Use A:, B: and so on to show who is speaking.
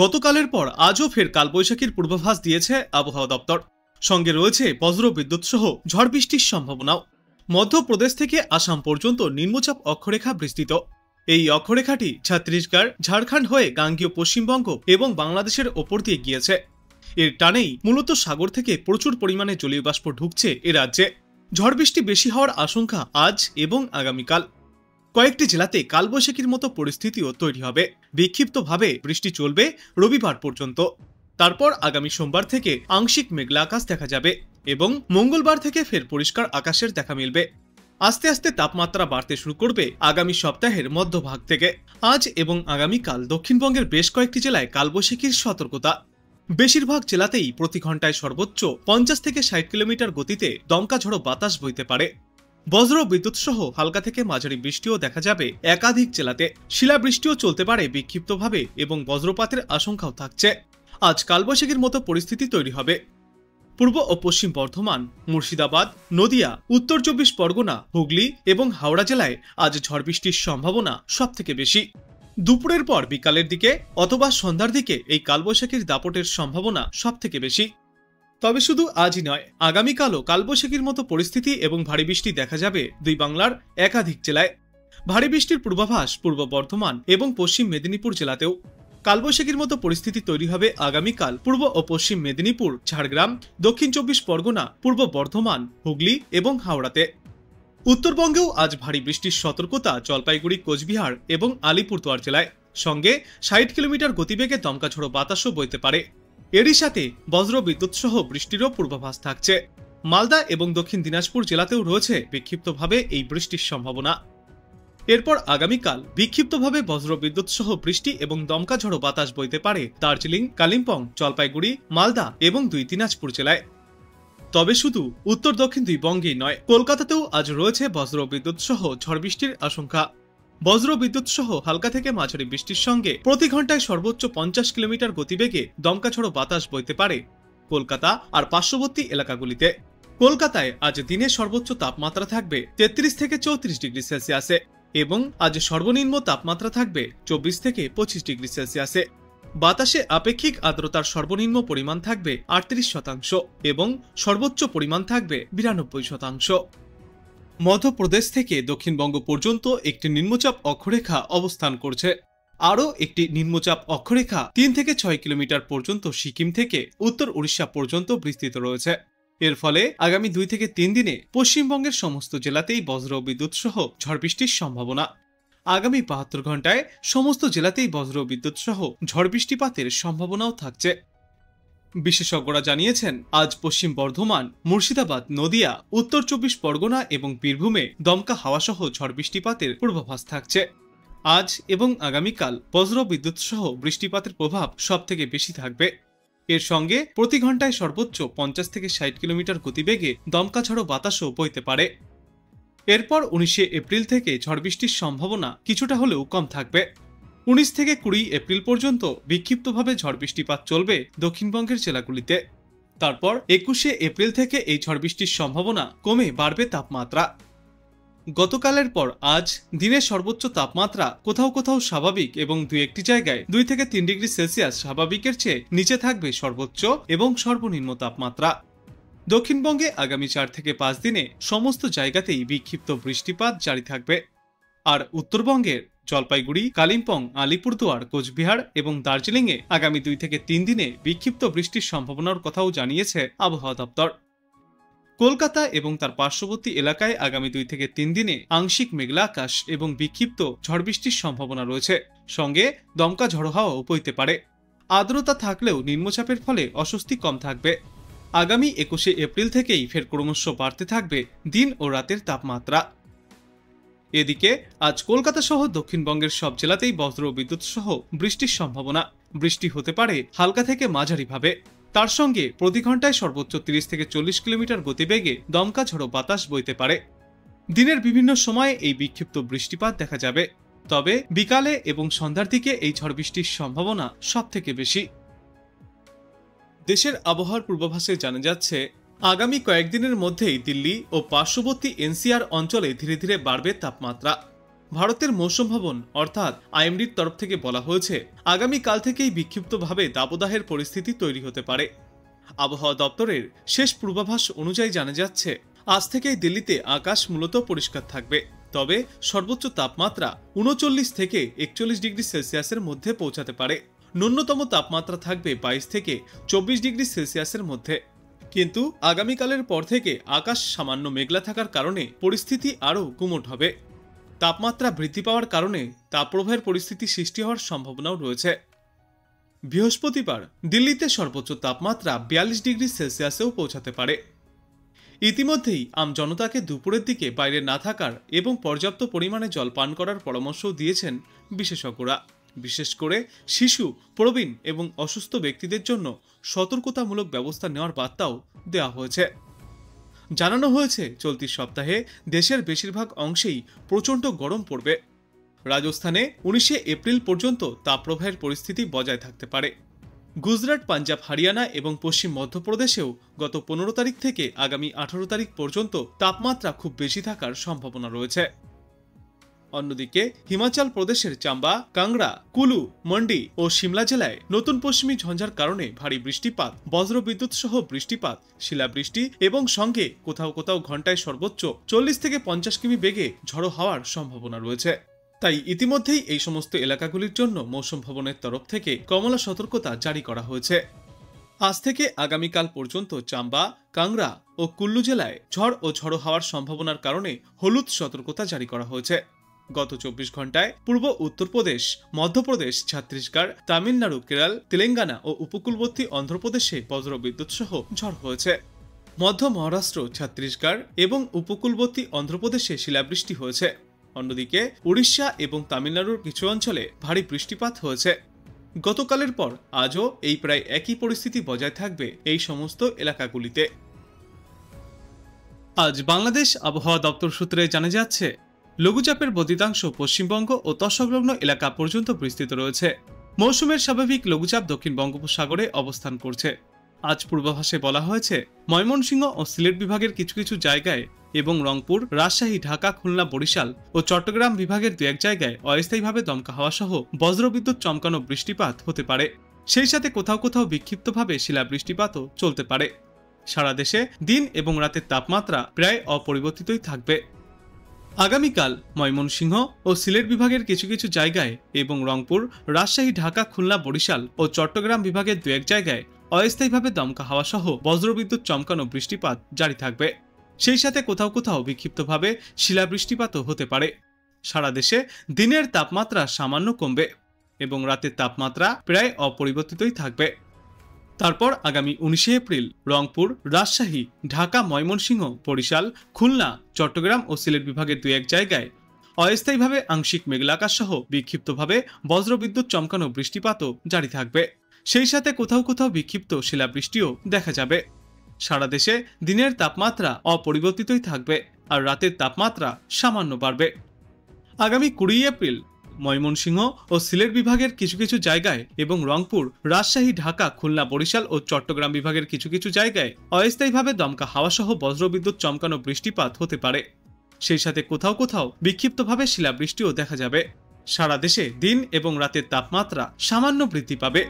A: গতকালের পর আজও ফের কালবৈশাখীর পূর্বাভাস দিয়েছে আবহাওয়া দপ্তর। সঙ্গে রয়েছে বজ্র বিদ্যুৎ সহ ঝড় বৃষ্টির সম্ভাবনাও। মধ্যপ্রদেশ থেকে আসাম পর্যন্ত নিম্নচাপ অক্ষরেখা বিস্তৃত। এই অক্ষরেখাটি ছত্তিশগড়, ঝাড়খণ্ড হয়ে গাঙ্গেয় পশ্চিমবঙ্গ এবং বাংলাদেশের ওপর দিয়ে গিয়েছে। এর টানেই মূলত সাগর থেকে প্রচুর পরিমাণে জলীয় বাষ্প ঢুকছে এ রাজ্যে। ঝড় বৃষ্টি বেশি হওয়ার আশঙ্কা আজ এবং আগামীকাল। কয়েকটি জেলাতে কালবৈশাখীর মতো পরিস্থিতিও তৈরি হবে। বিক্ষিপ্তভাবে বৃষ্টি চলবে রবিবার পর্যন্ত। তারপর আগামী সোমবার থেকে আংশিক মেঘলা আকাশ দেখা যাবে এবং মঙ্গলবার থেকে ফের পরিষ্কার আকাশের দেখা মিলবে। আস্তে আস্তে তাপমাত্রা বাড়তে শুরু করবে আগামী সপ্তাহের মধ্যভাগ থেকে। আজ এবং আগামীকাল দক্ষিণবঙ্গের বেশ কয়েকটি জেলায় কালবৈশাখীর সতর্কতা। বেশিরভাগ জেলাতেই প্রতি ঘন্টায় সর্বোচ্চ 50 থেকে 60 কিলোমিটার গতিতে দমকা ঝড়ো বাতাস বইতে পারে। বজ্র বিদ্যুৎ সহ হালকা থেকে মাঝারি বৃষ্টিও দেখা যাবে একাধিক জেলাতে। শিলাবৃষ্টিও চলতে পারে বিক্ষিপ্তভাবে এবং বজ্রপাতের আশঙ্কাও থাকছে। আজ কালবৈশাখীর মতো পরিস্থিতি তৈরি হবে। পূর্ব ও পশ্চিম বর্ধমান, মুর্শিদাবাদ, নদিয়া, উত্তর 24 পরগনা, হুগলি এবং হাওড়া জেলায় আজ ঝড় বৃষ্টির সম্ভাবনা সবথেকে বেশি। দুপুরের পর বিকালের দিকে অথবা সন্ধ্যার দিকে এই কালবৈশাখীর দাপটের সম্ভাবনা সবথেকে বেশি। তবে শুধু আজই নয়, আগামীকালও কালবৈশাখীর মতো পরিস্থিতি এবং ভারী বৃষ্টি দেখা যাবে দুই বাংলার একাধিক জেলায়। ভারী বৃষ্টির পূর্বাভাস পূর্ব বর্ধমান এবং পশ্চিম মেদিনীপুর জেলাতেও। কালবৈশাখীর মতো পরিস্থিতি তৈরি হবে আগামীকাল পূর্ব ও পশ্চিম মেদিনীপুর, ঝাড়গ্রাম, দক্ষিণ 24 পরগনা, পূর্ব বর্ধমান, হুগলি এবং হাওড়াতে। উত্তরবঙ্গেও আজ ভারী বৃষ্টির সতর্কতা জলপাইগুড়ি, কোচবিহার এবং আলিপুরদুয়ার জেলায়। সঙ্গে 60 কিলোমিটার গতিবেগে দমকা ঝড়ো বাতাসও বইতে পারে। এরই সাথে বজ্র বিদ্যুৎ সহ বৃষ্টিরও পূর্বাভাস থাকছে। মালদা এবং দক্ষিণ দিনাজপুর জেলাতেও রয়েছে বিক্ষিপ্তভাবে এই বৃষ্টির সম্ভাবনা। এরপর আগামীকাল বিক্ষিপ্তভাবে বজ্র বিদ্যুৎ সহ বৃষ্টি এবং দমকা ঝড়ো বাতাস বইতে পারে দার্জিলিং, কালিম্পং, জলপাইগুড়ি, মালদা এবং দুই দিনাজপুর জেলায়। তবে শুধু উত্তর দক্ষিণ দুই বঙ্গেই নয়, কলকাতাতেও আজ রয়েছে বজ্র বিদ্যুৎ সহ ঝড় বৃষ্টির আশঙ্কা। বজ্র বিদ্যুৎ সহ হালকা থেকে মাঝারি বৃষ্টির সঙ্গে প্রতি ঘন্টায় সর্বোচ্চ 50 কিলোমিটার গতিবেগে দমকা ঝড়ো বাতাস বইতে পারে কলকাতা আর পার্শ্ববর্তী এলাকাগুলিতে। কলকাতায় আজ দিনের সর্বোচ্চ তাপমাত্রা থাকবে 33 থেকে 34 ডিগ্রি সেলসিয়াসে এবং আজ সর্বনিম্ন তাপমাত্রা থাকবে 24 থেকে 25 ডিগ্রি সেলসিয়াসে। বাতাসে আপেক্ষিক আর্দ্রতার সর্বনিম্ন পরিমাণ থাকবে 38% এবং সর্বোচ্চ পরিমাণ থাকবে 92%। মধ্যপ্রদেশ থেকে দক্ষিণবঙ্গ পর্যন্ত একটি নিম্নচাপ অক্ষরেখা অবস্থান করছে। আরও একটি নিম্নচাপ অক্ষরেখা 3 থেকে 6 কিলোমিটার পর্যন্ত সিকিম থেকে উত্তর উড়িষ্যা পর্যন্ত বিস্তৃত রয়েছে। এর ফলে আগামী 2 থেকে 3 দিনে পশ্চিমবঙ্গের সমস্ত জেলাতেই বজ্র বিদ্যুৎ সহ ঝড় বৃষ্টির সম্ভাবনা। আগামী 72 ঘন্টায় সমস্ত জেলাতেই বজ্র বিদ্যুৎ সহ ঝড় বৃষ্টিপাতের সম্ভাবনাও থাকছে। বিশেষজ্ঞরা জানিয়েছেন, আজ পশ্চিম বর্ধমান, মুর্শিদাবাদ, নদিয়া, উত্তর 24 পরগনা এবং বীরভূমে দমকা হাওয়া সহ ঝড় বৃষ্টিপাতের পূর্বাভাস থাকছে। আজ এবং আগামীকাল বজ্র বিদ্যুৎ সহ বৃষ্টিপাতের প্রভাব সবথেকে বেশি থাকবে। এর সঙ্গে প্রতি ঘন্টায় সর্বোচ্চ 50 থেকে 60 কিলোমিটার গতিবেগে দমকা ঝড়ো বাতাসও বইতে পারে। এরপর 19 এপ্রিল থেকে ঝড় বৃষ্টির সম্ভাবনা কিছুটা হলেও কম থাকবে। 19 থেকে 20 এপ্রিল পর্যন্ত বিক্ষিপ্তভাবে ঝড় বৃষ্টিপাত চলবে দক্ষিণবঙ্গের জেলাগুলিতে। তারপর 21 এপ্রিল থেকে এই ঝড় বৃষ্টির সম্ভাবনা কমে বাড়বে তাপমাত্রা। গতকালের পর আজ দিনের সর্বোচ্চ তাপমাত্রা কোথাও কোথাও স্বাভাবিক এবং 2-1টি জায়গায় 2 থেকে 3 ডিগ্রি সেলসিয়াস স্বাভাবিকের চেয়ে নিচে থাকবে সর্বোচ্চ এবং সর্বনিম্ন তাপমাত্রা। দক্ষিণবঙ্গে আগামী 4 থেকে 5 দিনে সমস্ত জায়গাতেই বিক্ষিপ্ত বৃষ্টিপাত জারি থাকবে। আর উত্তরবঙ্গের জলপাইগুড়ি, কালিম্পং, আলিপুরদুয়ার, কোচবিহার এবং দার্জিলিংয়ে আগামী 2 থেকে 3 দিনে বিক্ষিপ্ত বৃষ্টির সম্ভাবনার কথাও জানিয়েছে আবহাওয়া দপ্তর। কলকাতা এবং তার পার্শ্ববর্তী এলাকায় আগামী 2 থেকে 3 দিনে আংশিক মেঘলা আকাশ এবং বিক্ষিপ্ত ঝড় বৃষ্টির সম্ভাবনা রয়েছে। সঙ্গে দমকা ঝড়ো হাওয়াও বইতে পারে। আর্দ্রতা থাকলেও নিম্নচাপের ফলে অস্বস্তি কম থাকবে। আগামী 21 এপ্রিল থেকেই ফের ক্রমশ বাড়তে থাকবে দিন ও রাতের তাপমাত্রা। এদিকে আজ কলকাতা সহ দক্ষিণবঙ্গের সব জেলাতেই বজ্র বিদ্যুৎ সহ বৃষ্টির সম্ভাবনা। বৃষ্টি হতে পারে হালকা থেকে মাঝারিভাবে। তার সঙ্গে প্রতি ঘন্টায় সর্বোচ্চ 30 থেকে 40 কিলোমিটার গতিবেগে দমকা ঝড়ো বাতাস বইতে পারে। দিনের বিভিন্ন সময়ে এই বিক্ষিপ্ত বৃষ্টিপাত দেখা যাবে। তবে বিকালে এবং সন্ধ্যার দিকে এই ঝড় বৃষ্টির সম্ভাবনা সবথেকে বেশি। দেশের আবহাওয়ার পূর্বাভাসে জানা যাচ্ছে, আগামী কয়েকদিনের মধ্যেই দিল্লি ও পার্শ্ববর্তী এনসিআর অঞ্চলে ধীরে ধীরে বাড়বে তাপমাত্রা। ভারতের মৌসুম ভবন অর্থাৎ আইএমডির তরফ থেকে বলা হয়েছে, আগামীকাল থেকেই বিক্ষিপ্তভাবে দাবদাহের পরিস্থিতি তৈরি হতে পারে। আবহাওয়া দপ্তরের শেষ পূর্বাভাস অনুযায়ী জানা যাচ্ছে, আজ থেকেই দিল্লিতে আকাশ মূলত পরিষ্কার থাকবে, তবে সর্বোচ্চ তাপমাত্রা 39 থেকে 41 ডিগ্রি সেলসিয়াসের মধ্যে পৌঁছাতে পারে। ন্যূনতম তাপমাত্রা থাকবে 22 থেকে 24 ডিগ্রি সেলসিয়াসের মধ্যে। কিন্তু আগামীকালের পর থেকে আকাশ সামান্য মেঘলা থাকার কারণে পরিস্থিতি আরও গুমোট হবে। তাপমাত্রা বৃদ্ধি পাওয়ার কারণে তাপপ্রবাহের পরিস্থিতি সৃষ্টি হওয়ার সম্ভাবনাও রয়েছে। বৃহস্পতিবার দিল্লিতে সর্বোচ্চ তাপমাত্রা 42 ডিগ্রি সেলসিয়াসেও পৌঁছাতে পারে। ইতিমধ্যেই আমজনতাকে দুপুরের দিকে বাইরে না থাকার এবং পর্যাপ্ত পরিমাণে জল পান করার পরামর্শ দিয়েছেন বিশেষজ্ঞরা। বিশেষ করে শিশু, প্রবীণ এবং অসুস্থ ব্যক্তিদের জন্য সতর্কতামূলক ব্যবস্থা নেওয়ার বার্তাও দেওয়া হয়েছে। জানানো হয়েছে, চলতি সপ্তাহে দেশের বেশিরভাগ অংশেই প্রচণ্ড গরম পড়বে। রাজস্থানে 19 এপ্রিল পর্যন্ত তাপপ্রবাহের পরিস্থিতি বজায় থাকতে পারে। গুজরাট, পাঞ্জাব, হরিয়ানা এবং পশ্চিম মধ্যপ্রদেশেও গত 15 তারিখ থেকে আগামী 18 তারিখ পর্যন্ত তাপমাত্রা খুব বেশি থাকার সম্ভাবনা রয়েছে। অন্যদিকে হিমাচল প্রদেশের চাম্বা, কাংড়া, কুলু, মন্ডি ও সিমলা জেলায় নতুন পশ্চিমী ঝঞ্ঝার কারণে ভারী বৃষ্টিপাত, বজ্রবিদ্যুৎ সহ বৃষ্টিপাত, শিলাবৃষ্টি এবং সঙ্গে কোথাও কোথাও ঘন্টায় সর্বোচ্চ 40 থেকে 50 কিমি বেগে ঝড়ো হওয়ার সম্ভাবনা রয়েছে। তাই ইতিমধ্যেই এই সমস্ত এলাকাগুলির জন্য মৌসুম ভবনের তরফ থেকে কমলা সতর্কতা জারি করা হয়েছে। আজ থেকে আগামীকাল পর্যন্ত চাম্বা, কাংড়া ও কুল্লু জেলায় ঝড় ও ঝড়ো হওয়ার সম্ভাবনার কারণে হলুদ সতর্কতা জারি করা হয়েছে। গত 24 ঘন্টায় পূর্ব উত্তরপ্রদেশ, মধ্যপ্রদেশ, ছত্তিশগড়, তামিলনাড়ু, কেরল, তেলেঙ্গানা ও উপকূলবর্তী অন্ধ্রপ্রদেশে বজ্রবিদ্যুৎ সহ ঝড় হয়েছে। মধ্য মহারাষ্ট্র, ছত্তিশগড় এবং উপকূলবর্তী অন্ধ্রপ্রদেশে শিলাবৃষ্টি হয়েছে। অন্যদিকে উড়িষ্যা এবং তামিলনাড়ুর কিছু অঞ্চলে ভারী বৃষ্টিপাত হয়েছে। গতকালের পর আজও এই প্রায় একই পরিস্থিতি বজায় থাকবে এই সমস্ত এলাকাগুলিতে। আজ বাংলাদেশ আবহাওয়া দপ্তর সূত্রে জানা যাচ্ছে, লঘুচাপের বর্ধিতাংশ পশ্চিমবঙ্গ ও তৎসংলগ্ন এলাকা পর্যন্ত বিস্তৃত রয়েছে। মৌসুমের স্বাভাবিক লঘুচাপ দক্ষিণ বঙ্গোপসাগরে অবস্থান করছে। আজ পূর্বাভাসে বলা হয়েছে, ময়মনসিংহ ও সিলেট বিভাগের কিছু কিছু জায়গায় এবং রংপুর, রাজশাহী, ঢাকা, খুলনা, বরিশাল ও চট্টগ্রাম বিভাগের দু এক জায়গায় অস্থায়ীভাবে দমকা হাওয়া সহ বজ্রবিদ্যুৎ চমকানো বৃষ্টিপাত হতে পারে। সেই সাথে কোথাও কোথাও বিক্ষিপ্তভাবে শিলাবৃষ্টিপাতও চলতে পারে। সারা দেশে দিন এবং রাতের তাপমাত্রা প্রায় অপরিবর্তিতই থাকবে। আগামীকাল ময়মনসিংহ ও সিলেট বিভাগের কিছু কিছু জায়গায় এবং রংপুর, রাজশাহী, ঢাকা, খুলনা, বরিশাল ও চট্টগ্রাম বিভাগের দু এক জায়গায় অস্থায়ীভাবে দমকা হাওয়া সহ বজ্রবিদ্যুৎ চমকানো বৃষ্টিপাত জারি থাকবে। সেই সাথে কোথাও কোথাও বিক্ষিপ্তভাবে শিলাবৃষ্টিপাতও হতে পারে। সারা দেশে দিনের তাপমাত্রা সামান্য কমবে এবং রাতের তাপমাত্রা প্রায় অপরিবর্তিতই থাকবে। তারপর আগামী 19 এপ্রিল রংপুর, রাজশাহী, ঢাকা, ময়মনসিংহ, বরিশাল, খুলনা, চট্টগ্রাম ও সিলেট বিভাগের দু এক জায়গায় অস্থায়ীভাবে আংশিক মেঘলা আকাশ সহ বিক্ষিপ্তভাবে বজ্রবিদ্যুৎ চমকানো বৃষ্টিপাতও জারি থাকবে। সেই সাথে কোথাও কোথাও বিক্ষিপ্ত শিলাবৃষ্টিও দেখা যাবে। সারা দেশে দিনের তাপমাত্রা অপরিবর্তিতই থাকবে আর রাতের তাপমাত্রা সামান্য বাড়বে। আগামী 20 এপ্রিল ময়মনসিংহ ও সিলেট বিভাগের কিছু কিছু জায়গায় এবং রংপুর, রাজশাহী, ঢাকা, খুলনা, বরিশাল ও চট্টগ্রাম বিভাগের কিছু কিছু জায়গায় অস্থায়ীভাবে দমকা হাওয়া সহ বজ্রবিদ্যুৎ চমকানো বৃষ্টিপাত হতে পারে। সেই সাথে কোথাও কোথাও বিক্ষিপ্তভাবে শিলাবৃষ্টিও দেখা যাবে। সারা দেশে দিন এবং রাতের তাপমাত্রা সামান্য বৃদ্ধি পাবে।